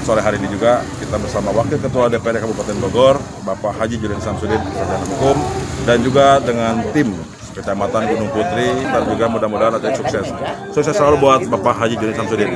sore hari ini juga kita bersama Wakil Ketua DPRD Kabupaten Bogor, Bapak Haji Julian Samsudin, Sarjana Hukum, dan juga dengan tim Kecamatan Gunung Putri, dan juga mudah-mudahan ada sukses. Sukses selalu buat Bapak Haji Julian Samsudin.